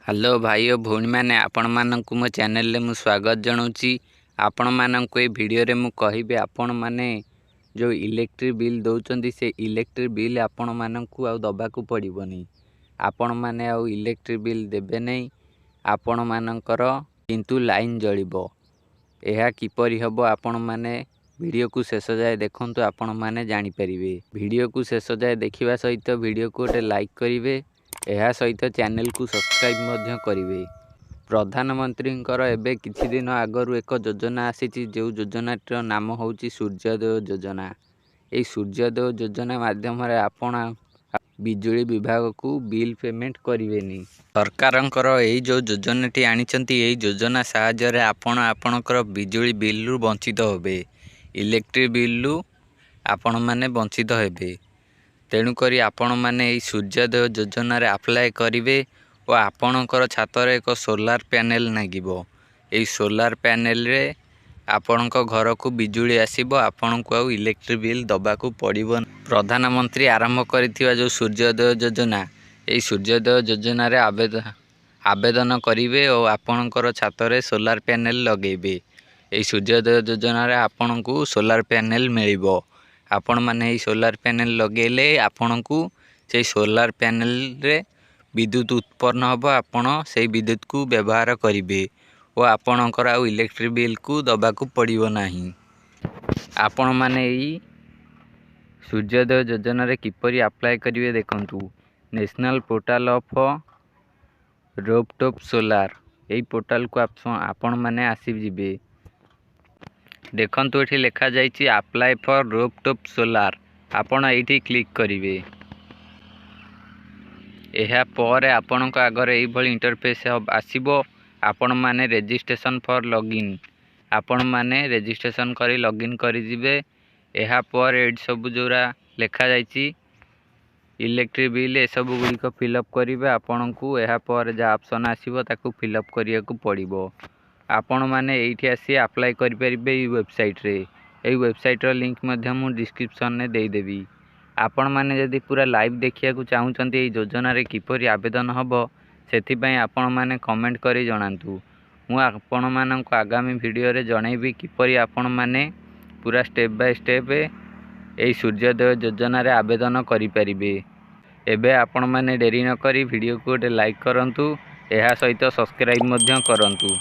Hello भाई और भौणी मैंने आपण मानक मो चैनल रे मु स्वागत जनाऊँगी। आपण मानक ये वीडियो रे मु कहिबे आपण माने जो इलेक्ट्रिक बिल दौरान से इलेक्ट्रिक बिल आपण मानक आउ दबाकू पड़बनी। आपण माने आउ इलेक्ट्रिक बिल देबे नहीं आपण मानकर किंतु लाइन जलिबो। यह किपरि हबो आपण माने वीडियो को शेष जाए देखंतु आपण माने जानि परिबे। वीडियो को शेष जाए देखिबा सहित वीडियो को गोटे लाइक करिवे। यह सहित चैनल को सब्सक्राइब मध्य करिवे। प्रधानमंत्री एबे किछि दिन आगरु एक योजना आसीछि जो योजनार नाम होछि सूर्योदय योजना। ये सूर्योदय योजना माध्यम रे आपण बिजुली विभाग को बिल पेमेंट करिवेनी। सरकारंकर यही जो योजनाटी आनिचंती यही योजना साहाय्य रे आपण आपणकर बिजुली बिल रु वंचित होबे। इलेक्ट्रिक बिल रु आपण माने वंचित हेबे। तेणुकरी आपण माने सूर्योदय योजना रे अप्लाई करिवे और आपणकर छात रे एक सोलार पैनल नागिबो। एई सोलार पैनल रे आपणक घर को बिजुली आसीबो। आपणक आउ इलेक्ट्रिक बिल दबाकू पड़िबो। प्रधानमंत्री आरंभ करिथिबा जो सूर्योदय योजना एई सूर्योदय योजना रे आवेदन करिवे और आपणकर छात रे सोलार पैनल लगेबे। एई सूर्योदय योजना रे आपणकू सोलार पैनल मिलिबो। आपण माने सोलार पैनल लगेले आपण को से सोलार पैनल रे विद्युत उत्पन्न हम। आपण से विद्युत को व्यवहार करिवे और आपणकर आउ इलेक्ट्रिक बिल को दबाकू पड़िबो नाही। आपण माने सूर्योदय योजना रे किपरि अप्लाई करिवे देखंतु। National portal of rooftop solar AE portal को आपण माने आसी जिवे। देखंतु एठी लिखा जाइछि अप्लाई फॉर रूफटॉप सोलार। आपण एठी क्लिक करिवे। एहा पर आपणक आगर एई भली इंटरफेस आसीबो। आपण माने रजिस्ट्रेशन फॉर लॉगिन आपण माने रजिस्ट्रेशन करी लॉगिन करि जिवे। एहा पर एड सब जोरा लिखा जाइछि इलेक्ट्रिक बिल ए सब गुलिक फिलअप करिवे। आपणकू एहा पर जा ऑप्शन आसीबो ताकू फिलअप करिया को पड़िबो। आपण माने एठी आसी अप्लाई करि परिबे ई वेबसाइट रे। एई वेबसाइट रो लिंक मध्य मु डिस्क्रिप्शन में दे देबी। आपण माने जदि पूरा लाइव देखिया को चाहुचंती एई योजना रे किपरि आवेदन हबो सेथि पई आपण माने कमेंट करी जणांतु। मु आपण मानक आगामी वीडियो रे जणैबी किपरि आपण माने पूरा स्टेप बाय स्टेप एई सूर्योदय योजना रे आवेदन करि परिबे। एबे आपण माने देरी न करी वीडियो को गोटे लाइक करंतु। एहा सहित सब्सक्राइब मध्य करंतु।